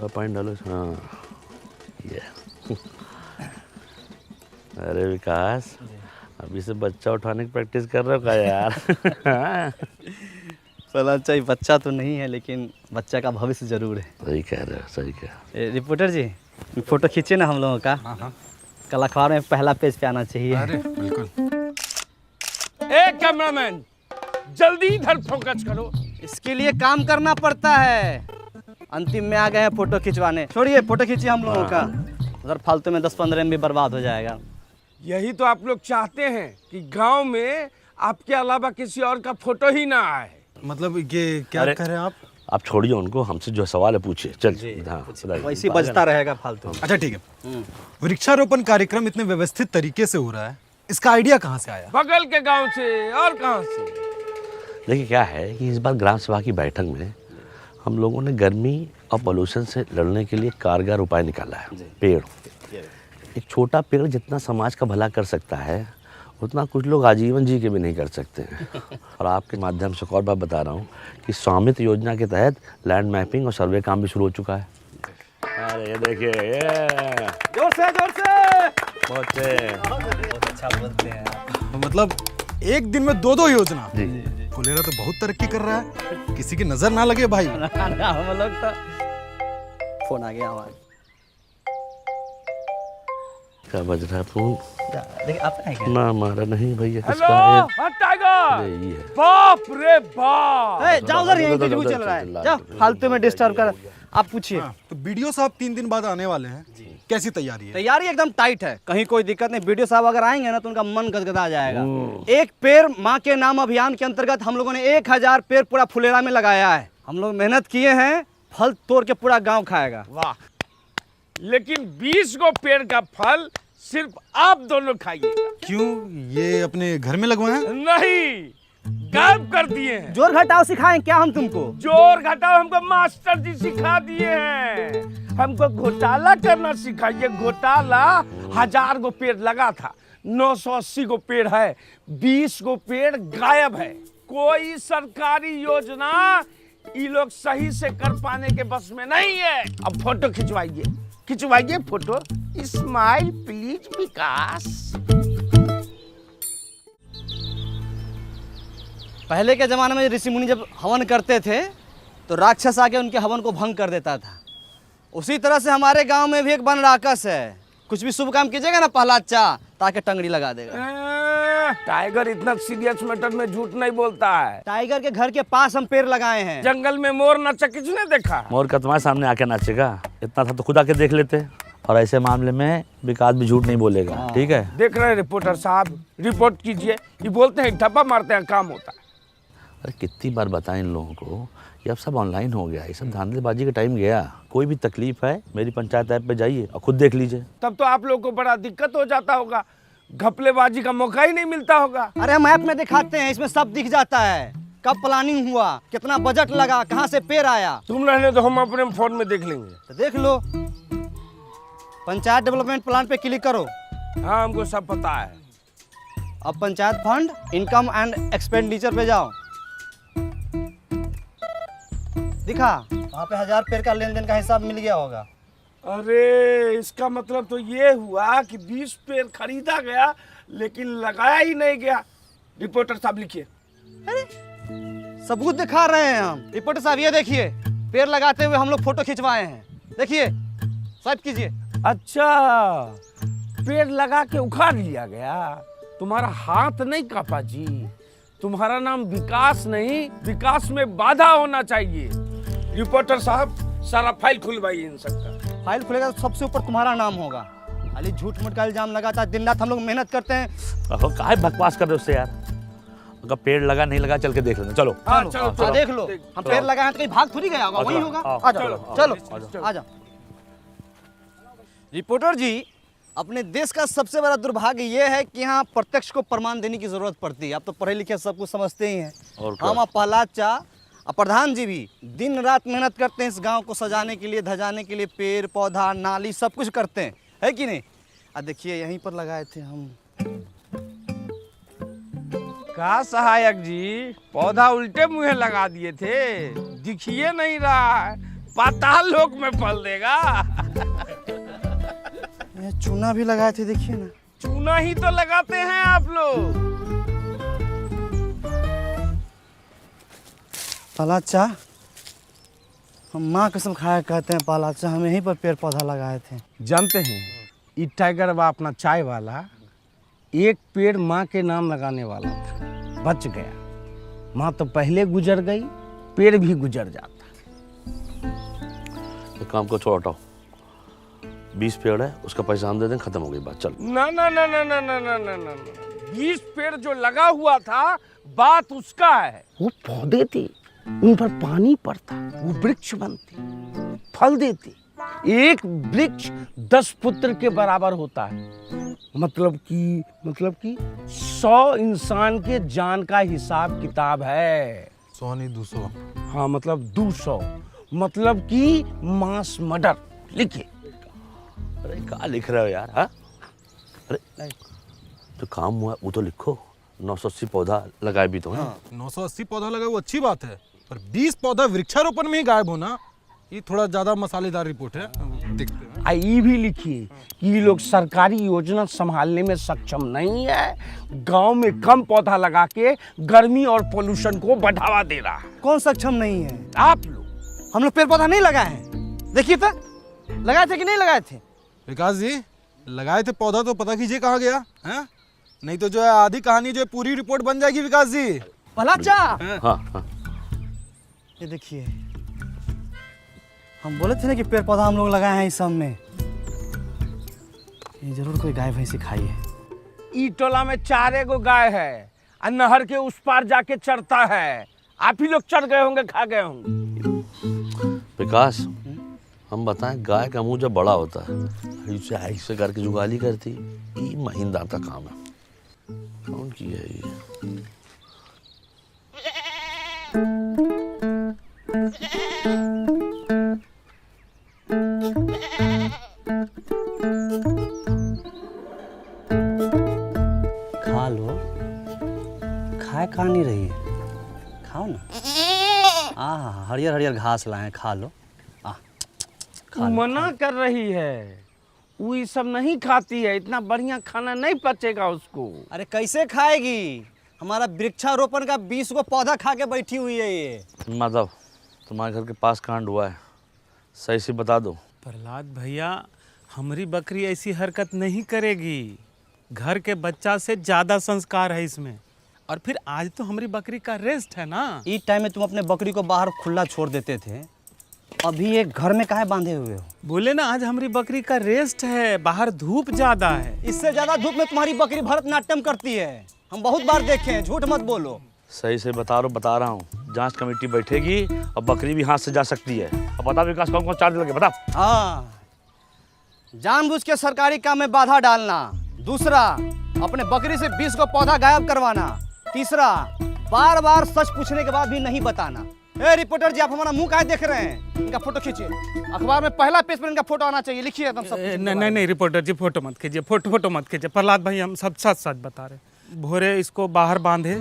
छोटा पॉइंट डालो। हाँ ये अरे विकास, अभी से बच्चा उठाने की प्रैक्टिस कर रहे हो क्या यार? चला अच्छा, बच्चा तो नहीं है लेकिन बच्चा का भविष्य जरूर है। सही कह रहे हो, सही कह। रिपोर्टर जी, फोटो खींचे ना हम लोगों का। हाँ। कल अखबार में पहला पेज पे आना चाहिए। अरे बिल्कुल। ए कैमरामैन, जल्दी इधर फोकस करो। इसके लिए काम करना पड़ता है। अंतिम में आ गए हैं फोटो खिंचवाने। छोड़िए, फोटो खींचिए हम लोगों का, उधर फालतू में 10-15 MB बर्बाद हो जाएगा। यही तो आप लोग चाहते हैं कि गांव में आपके अलावा किसी और का फोटो ही ना आए। मतलब ये क्या कह रहे हैं आप छोड़िए उनको, हमसे जो सवाल है पूछिए। चल हाँ, वैसे बजता रहेगा फालतू। अच्छा ठीक है। वृक्षारोपण कार्यक्रम इतने व्यवस्थित तरीके से हो रहा है, इसका आइडिया कहाँ से आया? बगल के गांव से और कहां से। देखिए क्या है कि इस बार ग्राम सभा की बैठक में हम लोगों ने गर्मी और पोल्यूशन से लड़ने के लिए कारगर उपाय निकाला है। पेड़, एक छोटा पेड़ जितना समाज का भला कर सकता है उतना कुछ लोग आजीवन जी के भी नहीं कर सकते हैं। और आपके माध्यम से एक और बात बता रहा हूँ कि स्वामित्व योजना के तहत लैंड मैपिंग और सर्वे काम भी शुरू हो चुका है। अरे ये देखिए, जोर से बहुत अच्छा बोलते हैं आप। मतलब एक दिन में 2 योजना। जी। फुलेरा तो बहुत तरक्की कर रहा है, किसी की नजर ना लगे भाई। हम लोग तो फोन आ गया हमारा। क्या बज रहा है फोन? देखिए आपका है क्या? ना हमारा नहीं भैया, हेलो किसका है? हाँ टाइगर, ये है। बाप रे बाप। जाओ उधर, यहीं इंटरव्यू चल रहा है। जाओ, फालतू में डिस्टर्ब कर। आप पूछिए। तो बीडीओ साहब 3 दिन बाद आने वाले हैं, कैसी तैयारी है? तैयारी एकदम टाइट है, कहीं कोई दिक्कत नहीं। वीडियो साहब अगर आएंगे ना तो उनका मन गदगदा जाएगा। एक पेड़ माँ के नाम अभियान के अंतर्गत हम लोगों ने 1000 पेड़ पूरा फुलेरा में लगाया है। हम लोग मेहनत किए हैं, फल तोड़ के पूरा गांव खाएगा। वाह, लेकिन 20 गो पेड़ का फल सिर्फ आप दोनों खाइएगा। क्यों, ये अपने घर में लगवाए हैं? नहीं, गायब कर दिए हैं। जोर घटाओ सिखाएं क्या हम तुमको? जोर घटाओ हमको मास्टर जी सिखा दिए हैं। हमको घोटाला करना सिखाइए। घोटाला 1000 गो पेड़ लगा था, 980 गो पेड़ है, 20 गो पेड़ गायब है। कोई सरकारी योजना ये लोग सही से कर पाने के बस में नहीं है। अब फोटो खिंचवाइए, खिंचवाइए फोटो। स्माइल प्लीज विकास। पहले के जमाने में ऋषि मुनि जब हवन करते थे तो राक्षस आके उनके हवन को भंग कर देता था। उसी तरह से हमारे गांव में भी एक वन राक्षस है। कुछ भी शुभ काम कीजिएगा ना पहला अच्छा ताकि टंगड़ी लगा देगा। टाइगर इतना सीरियस मैटर में झूठ नहीं बोलता है। टाइगर के घर के पास हम पेड़ लगाए हैं। जंगल में मोर नाचा किसने देखा? मोर का तुम्हारे सामने आके नाचेगा? इतना था तो खुद आके देख लेते। और ऐसे मामले में विकास भी झूठ नहीं बोलेगा, ठीक है? देख रहे हैं रिपोर्टर साहब, रिपोर्ट कीजिए। ये बोलते हैं ठप्पा मारते हैं, काम होता है। अरे कितनी बार बताएं इन लोगों को, ये अब सब ऑनलाइन हो गया, ये सब धांधलेबाजी का टाइम गया। कोई भी तकलीफ है मेरी पंचायत ऐप पे जाइए और खुद देख लीजिए। तब तो आप लोगों को बड़ा दिक्कत हो जाता होगा, घपलेबाजी का मौका ही नहीं मिलता होगा। अरे हम ऐप में दिखाते हैं, इसमें सब दिख जाता है। कब प्लानिंग हुआ, कितना बजट लगा, कहाँ से पेड़ आया। तुम रहने तो हम अपने फोन में देख लेंगे। तो देख लो, पंचायत डेवलपमेंट प्लान पे क्लिक करो। हाँ, हमको सब पता है। अब panchayat fund, income and expenditure पे जाओ। दिखा वहाँ पे 1000 पेड़ का लेन देन का हिसाब मिल गया होगा। अरे इसका मतलब तो ये हुआ कि 20 पेड़ खरीदा गया लेकिन लगाया ही नहीं गया। रिपोर्टर साहब लिखिए। सबूत दिखा रहे हैं हम। रिपोर्टर साहब ये देखिए, पेड़ लगाते हुए हम लोग फोटो खिंचवाए हैं। देखिए, स्वाइप कीजिए। अच्छा, पेड़ लगा के उखाड़ लिया गया। तुम्हारा हाथ नहीं कापा जी। तुम्हारा नाम विकास नहीं, विकास में बाधा होना चाहिए। रिपोर्टर साहब, सारा फाइल खुलवाइए इन सबका। फाइल खुलेगा तो सबसे ऊपर तुम्हारा नाम होगा। खाली झूठ मूठ का इल्जाम लगाता है। दिन रात हम लोग मेहनत करते हैं। काहे बकवास कर रहे हो उससे यार? अगर पेड़ लगा नहीं लगा चल के देख लेना। चलो हाँ, चलो देख लो। हम पेड़ लगाए हैं तो कहीं भाग थोड़ी गया होगा, वही होगा। आ जाओ, चलो आ जाओ। रिपोर्टर जी, अपने देश का सबसे बड़ा दुर्भाग्य ये है कि यहाँ प्रत्यक्ष को प्रमाण देने की जरूरत पड़ती है। आप तो पढ़े लिखे सब कुछ समझते ही हैं। हम और प्रहलाद चा और प्रधान जी भी दिन रात मेहनत करते हैं इस गांव को सजाने के लिए, धजाने के लिए। पेड़ पौधा नाली सब कुछ करते हैं, है कि नहीं? देखिए यहीं पर लगाए थे हम। का सहायक जी, पौधा उल्टे मुँहे लगा दिए थे, दिखिए नहीं रहा है। पाताल लोक में फल देगा। ये चूना भी लगाए थे, देखिए ना। चूना ही तो लगाते हैं आप लोग। पालाचा, हम माँ कसम खाया कहते हैं पालाचा, हम यहीं पर पेड़ पौधा लगाए थे। जानते हैं, ये टाइगर बा अपना चाय वाला एक पेड़ माँ के नाम लगाने वाला था, बच गया। माँ तो पहले गुजर गई, पेड़ भी गुजर जाता। एक काम को छोड़ हटाओ, 20 पेड़ है, उसका पैसा हम दे दें, खत्म हो गई बात, चल। ना ना ना ना ना ना ना ना ना 20 पेड़ जो लगा हुआ था, बात उसका है। वो पौधे थे, उन पर पानी पड़ता, वो वृक्ष बनते, फल देते। एक वृक्ष 10 पुत्र के बराबर होता है। मतलब कि 100 इंसान के जान का हिसाब किताब है। 100 नहीं 200। हाँ मतलब 200, मतलब कि मास मर्डर। लिखिए। अरे क्या लिख रहे हो यार? हाँ, अरे जो काम हुआ वो तो लिखो। 980 पौधा लगाए भी तो हैं। 980 पौधा लगा वो अच्छी बात है, पर 20 पौधा वृक्षारोपण में ही गायब होना, ये थोड़ा ज्यादा मसालेदार रिपोर्ट है। देखते हैं। ये भी लिखिए कि ये लोग सरकारी योजना संभालने में सक्षम नहीं है, गांव में कम पौधा लगा के गर्मी और पोल्यूशन को बढ़ावा दे रहा है। कौन सक्षम नहीं है? आप लोग। हम लोग पेड़ पौधा नहीं लगाए हैं। देखिए तो, लगाए थे कि नहीं लगाए थे? विकास जी, लगाए थे पौधा तो पता कीजिए कहाँ गया है? नहीं तो जो है आधी कहानी जो है पूरी रिपोर्ट बन जाएगी विकास जी। पालाचा, हाँ हाँ, ये देखिए, हम बोले थे ना कि पेड़ पौधा हम लोग लगाए हैं इस सब में। ये जरूर कोई गाय भैंसी खाई है। ई टोला में 4 गो गाय है और नहर के उस पार जाके चरता है। आप ही लोग चढ़ गए होंगे, खा गए होंगे। विकास, हम बताएं, गाय का मुंह जब बड़ा होता है, इसे ऐसे करके जुगाली करती, ये महीनदार का काम है। कौन की है ये? खा लो, खाए खा नहीं रही है, खाओ ना। हरियर हरियर घास लाए हैं, खा लो। वो मना कर रही है, वो ये सब नहीं खाती है, इतना बढ़िया खाना नहीं पचेगा उसको। अरे कैसे खाएगी? हमारा वृक्षारोपण का 20 गो पौधा खा के बैठी हुई है ये। माधव, तुम्हारे घर के पास कांड हुआ है, सही से बता दो। प्रहलाद भैया, हमारी बकरी ऐसी हरकत नहीं करेगी। घर के बच्चा से ज़्यादा संस्कार है इसमें। और फिर आज तो हमारी बकरी का रेस्ट है ना। इस टाइम में तुम अपने बकरी को बाहर खुला छोड़ देते थे, अभी एक घर में काहे बांधे हुए हो? बोले ना आज हमारी बकरी का रेस्ट है, बाहर धूप ज़्यादा है। इससे ज्यादा धूप में तुम्हारी बकरी भरतनाट्यम करती है, हम बहुत बार देखे हैं, झूठ मत बोलो। सही से बता रहा हूँ, जांच कमेटी बैठेगी और बकरी भी हाथ से जा सकती है। अब बता विकास, कौन कौन चार्ज लगे, बता। हाँ, जानबूझ के सरकारी काम में बाधा डालना। दूसरा, अपने बकरी से 20 को पौधा गायब करवाना। तीसरा, बार बार सच पूछने के बाद भी नहीं बताना। ए रिपोर्टर जी, आप हमारा मुंह काहे देख रहे हैं? इनका फोटो खींचिए, अखबार में पहला पेज पर इनका फोटो आना चाहिए। लिखिए तुम सब। नहीं रिपोर्टर जी, फोटो मत कीजिए, फोटो मत कीजिए। प्रहलाद भाई, हम सब सच सच बता रहे। भोरे इसको बाहर बांधे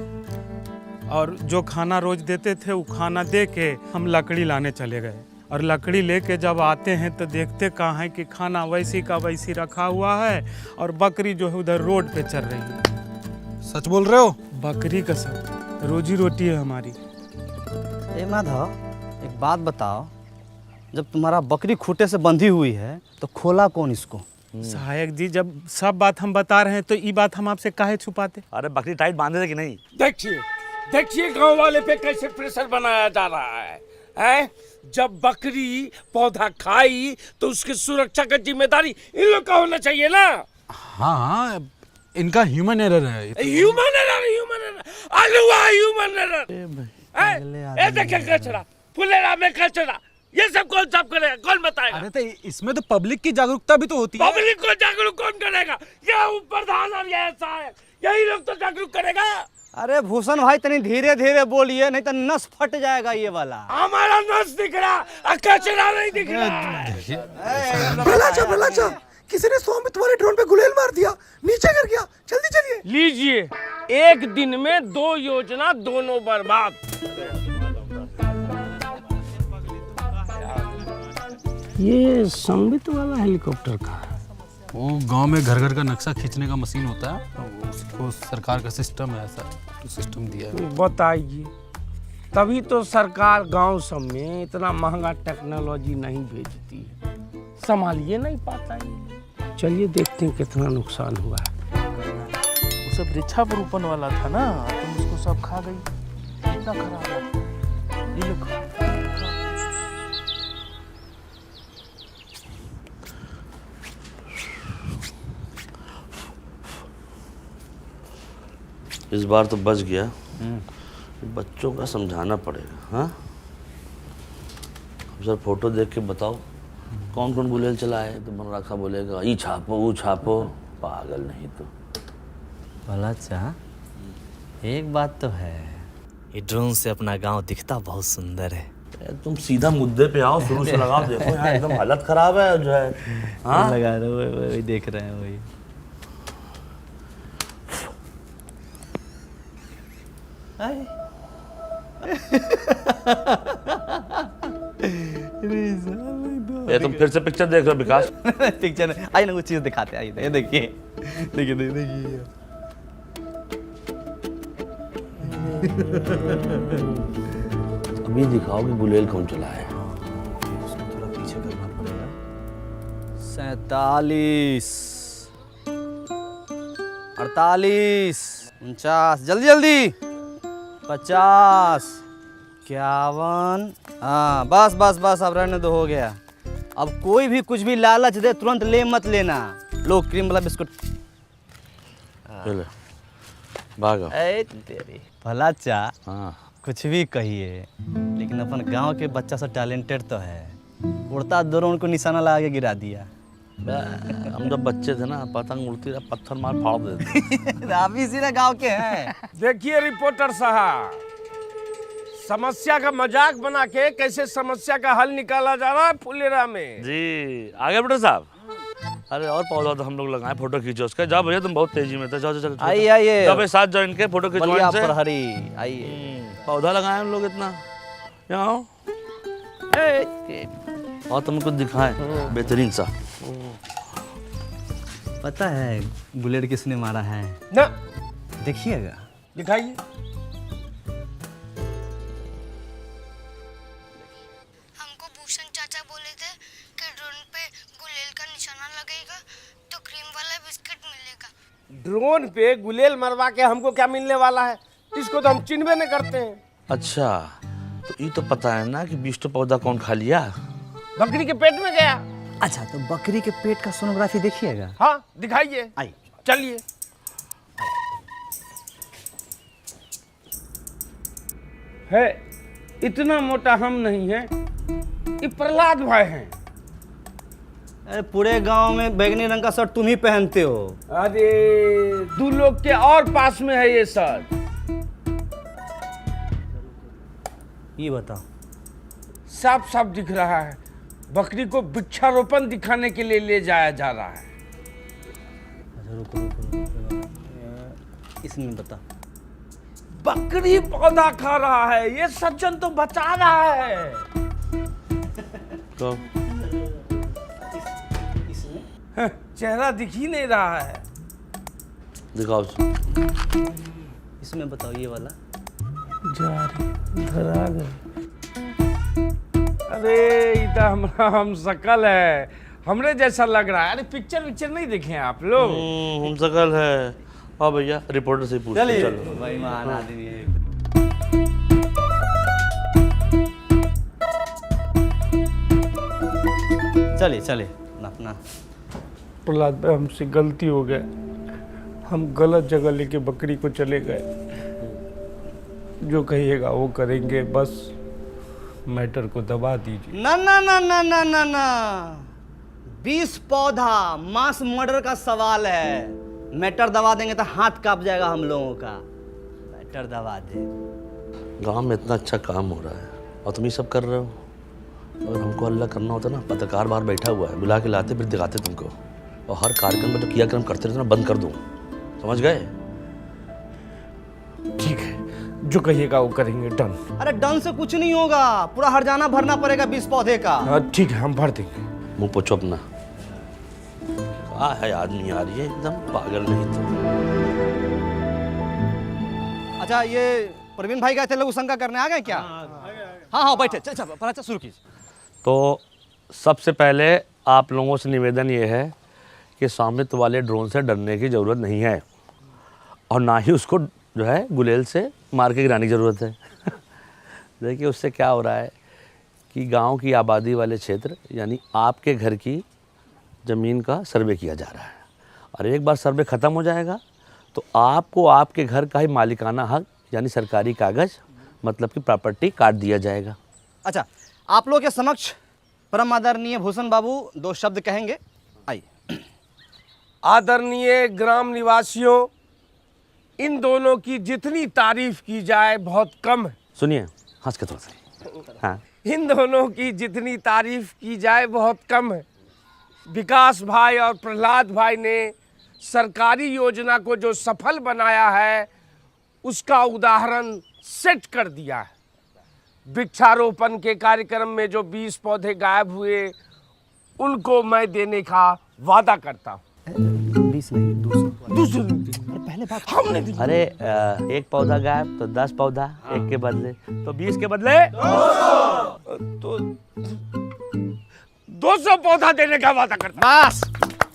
और जो खाना रोज देते थे वो खाना दे के हम लकड़ी लाने चले गए। और लकड़ी लेके जब आते हैं तो देखते कहाँ है कि खाना वैसी का वैसी रखा हुआ है और बकरी जो है उधर रोड पे चल रही है। सच बोल रहे हो? बकरी का सब रोजी रोटी है हमारी। ए माधव, एक बात बताओ, जब तुम्हारा बकरी खूंटे से बंधी हुई है तो खोला कौन इसको? सहायक जी, जब सब बात हम बता रहे हैं तो ये बात हम आपसे काहे छुपाते? अरे बकरी टाइट बांधे थे कि नहीं? देखिए गांव वाले पे कैसे प्रेशर बनाया जा रहा है, हैं? जब बकरी पौधा खाई तो उसकी सुरक्षा का जिम्मेदारी इन लोग का होना चाहिए ना। हाँ, इनका ह्यूमन एरर है। Human error, human error. ये देखिए कचरा, फुलेरा में कचरा, ये सब कौन साफ करेगा, कौन बताएगा? अरे तो इसमें तो पब्लिक की जागरूकता भी तो होती है। पब्लिक को जागरूक कौन करेगा? ये प्रधान और ये सहायक, यही लोग तो जागरूक करेगा। अरे भूषण भाई, तनी धीरे धीरे बोलिए, नहीं तो नस फट जाएगा ये वाला। हमारा नस दिख रहा, कचरा नहीं दिख रहा। प्रहलाद, किसी ने स्वामी तुम्हारे ड्रोन पे गुलेल मार दिया, नीचे गिर गया, जल्दी चलिए। लीजिए, एक दिन में 2 योजना, दोनों बर्बाद। ये संबित वाला हेलीकॉप्टर का है। वो गांव में घर घर का नक्शा खींचने का मशीन होता है, उसको सरकार का सिस्टम है, ऐसा तो सिस्टम दिया है। बताइए, तभी तो सरकार गांव सब में इतना महंगा टेक्नोलॉजी नहीं भेजती है, संभालिए नहीं पाता ये। चलिए देखते हैं कितना नुकसान हुआ है। वो सब वृक्षारोपण वाला था ना, तुम उसको सब खा गई, कितना खराब है। ये लो खाओ। इस बार तो बच गया। बच्चों का समझाना पड़ेगा। हाँ, सर फोटो देख के बताओ कौन कौन गुलेल चला है, तो मनराखा बोलेगा ई छापो वो छापो, पागल नहीं तो। भला चाह, एक बात तो है, ये ड्रोन से अपना गांव दिखता बहुत सुंदर है। तुम सीधा मुद्दे पे आओ, शुरू से लगाओ। देखो यार एकदम हालत खराब है जो है। हाँ लगा रहे हो, वही देख रहे हैं वही। ये तुम फिर से पिक्चर देख रहे हो विकास? पिक्चर आइए ना, कुछ चीज दिखाते हैं। आइए देखिए देखिए देखिए। अभी दिखाओ कि गुलेल कौन चला है। उसको थोड़ा पीछे करना पड़ेगा। 47 48 49, जल्दी जल्दी 50 51। हाँ बस बस बस, अब रहने दो, हो गया। अब कोई भी कुछ भी लालच दे तुरंत ले मत लेना। लो क्रीम वाला बिस्कुट। चलो भागो। ए तेरी भला चा, हाँ कुछ भी कहिए, लेकिन अपन गांव के बच्चा सब टैलेंटेड तो है। उड़ता ड्रोन को निशाना लगा के गिरा दिया। हम जब बच्चे थे ना, पतंग उड़ती रहा, पत्थर मार फाड़ देते। आप इसी ना गांव के हैं। देखिए रिपोर्टर साहब, समस्या का मजाक बना के कैसे समस्या का हल निकाला जा रहा है फुलेरा में। जी आगे बेटा साहब। अरे और पौधा तो हम लोग लगाए, फोटो खींचो उसका। जाओ भैया, तुम बहुत तेजी में थे। जाओ जाओ चलो। आइए आइए, जाओ भाई, साथ जाओ इनके, फोटो खिंचवाएं बलिया इनसे। प्रहरी आइए। पौधा लगाए हम लोग इतना। यहाँ आओ और तुमको दिखाएं बेहतरीन सा। पता है बुलेट किसने मारा है? ना देखिएगा। दिखाइए। हमको भूषण चाचा बोले थे कि ड्रोन पे गुलेल का निशाना लगेगा तो क्रीम वाला बिस्किट मिलेगा। ड्रोन पे गुलेल मरवा के हमको क्या मिलने वाला है? इसको तो हम चिन्हबे नहीं करते हैं। अच्छा, तो ये तो पता है ना कि 20 पौधा कौन खा लिया? बकरी के पेट में गया। अच्छा, तो बकरी के पेट का सोनोग्राफी देखिएगा। हाँ दिखाइए। आइए चलिए। है इतना मोटा हम नहीं है, ये प्रहलाद भाई हैं। अरे पूरे गांव में बैगनी रंग का शर्ट तुम ही पहनते हो। अरे दो लोग के और पास में है ये शर्ट। ये बताओ। साफ साफ दिख रहा है, बकरी को वृक्षारोपण दिखाने के लिए ले जाया जा रहा है। अच्छा रुको रुको रुको, इसमें बता। बकरी पौधा खा रहा है, ये सज्जन तो बचा रहा है। तो हैं, चेहरा दिख ही नहीं रहा है। दिखाओ। इसमें बताओ, ये वाला। जा रही धरा गए। अरे ये तो हमारा हम शकल है, हमरे जैसा लग रहा है। अरे पिक्चर नहीं देखे आप लोग? हम सकल है। हाँ भैया, रिपोर्टर से पूछ चलिए, चलो। भाई महान आदमी है। चलिए चलिए अपना। प्रहलाद भाई, हमसे गलती हो गया, हम गलत जगह लेके बकरी को चले गए। जो कहिएगा वो करेंगे, बस मैटर को दबा दीजिए। ना ना ना ना ना ना ना, 20 पौधा मास मर्डर का सवाल है। मैटर दबा देंगे तो हाथ कांप जाएगा हम लोगों का। मैटर दबा दे। गांव में इतना अच्छा काम हो रहा है और तुम ये सब कर रहे हो। अगर हमको अल्लाह करना होता ना, पत्रकार बाहर बैठा हुआ है, बुला के लाते फिर दिखाते तुमको। और हर कार्यक्रम में जो क्रियाक्रम करते रहते ना, बंद कर दूँ। समझ गए? ठीक है, जो कहिएगा वो करेंगे, डन। अरे डन से कुछ नहीं होगा, पूरा हरजाना भरना पड़ेगा 20 पौधे का। हाँ ठीक है, हम भर देंगे। मुंह पोछो अपना। है आदमी यार, ये एकदम पागल नहीं तो। अच्छा, ये प्रवीण भाई गए थे लघु शंका करने, आ गए क्या? हाँ बैठे, चल शुरू कीजिए। तो सबसे पहले आप लोगों से निवेदन ये है कि स्वामित्व वाले ड्रोन से डरने की ज़रूरत नहीं है, और ना ही उसको जो है गुलेल से मार के गिराने की ज़रूरत है। देखिए उससे क्या हो रहा है कि गांव की आबादी वाले क्षेत्र यानी आपके घर की ज़मीन का सर्वे किया जा रहा है, और एक बार सर्वे ख़त्म हो जाएगा तो आपको आपके घर का ही मालिकाना हक यानी सरकारी कागज़ मतलब कि प्रॉपर्टी काट दिया जाएगा। अच्छा, आप लोग के समक्ष परम आदरणीय भूषण बाबू 2 शब्द कहेंगे, आइए। आदरणीय ग्राम निवासियों, इन दोनों की जितनी तारीफ की जाए बहुत कम है। सुनिए, हंस के थोड़ा सा। हाँ, इन दोनों की जितनी तारीफ की जाए बहुत कम है। विकास भाई और प्रहलाद भाई ने सरकारी योजना को जो सफल बनाया है उसका उदाहरण सेट कर दिया है। वृक्षारोपण के कार्यक्रम में जो 20 पौधे गायब हुए उनको मैं देने का वादा करता हूँ। 20 नहीं, दूसरा। पहले बात हमने दी। अरे एक पौधा गायब तो 10 पौधा एक के बदले, तो 20 के बदले तो 200 पौधा देने का वादा करता हूँ। बस,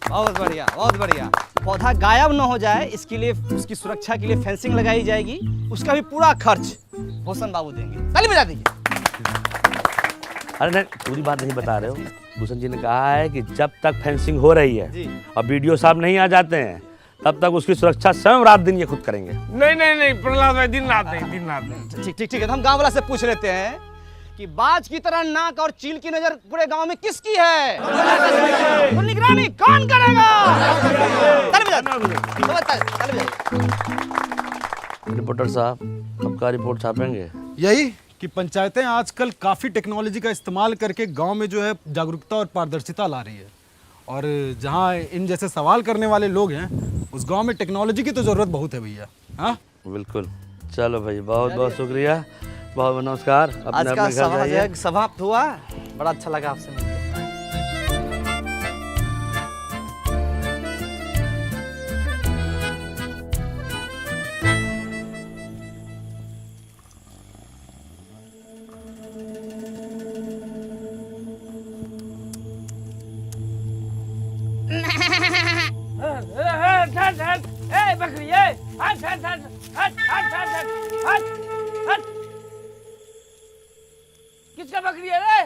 बहुत बढ़िया, बहुत बढ़िया। पौधा गायब न हो जाए इसके लिए, उसकी सुरक्षा के लिए फेंसिंग लगाई जाएगी, उसका भी पूरा खर्च भूषण बाबू देंगे। ताली बजा दीजिए। अरे नहीं, पूरी बात नहीं बता रहे हो। भूषण जी ने कहा है कि जब तक फेंसिंग हो रही है जी। और वीडियो साहब नहीं आ जाते हैं तब तक उसकी सुरक्षा स्वयं रात दिन ये खुद करेंगे। नहीं प्रहलाद भाई, दिन रात नहीं। ठीक है, तो हम गांव वाला से पूछ लेते हैं कि बाज की तरह नाक और चील की नजर पूरे गांव में किसकी है? तो निगरानी कौन करेगा? ताली बजा दीजिए। ताली बजा। रिपोर्टर साहब, आपका रिपोर्ट छापेंगे? यही कि पंचायतें आजकल काफ़ी टेक्नोलॉजी का इस्तेमाल करके गांव में जो है जागरूकता और पारदर्शिता ला रही है, और जहां इन जैसे सवाल करने वाले लोग हैं उस गांव में टेक्नोलॉजी की तो ज़रूरत बहुत है भैया। हाँ बिल्कुल। चलो भाई, बहुत बहुत शुक्रिया, बहुत बहुत नमस्कार। आज का घर जाइए। सभा समाप्त हुआ, बड़ा अच्छा लगा आपसे मिलकर। बकरी, हट। किसका बकरी है रे?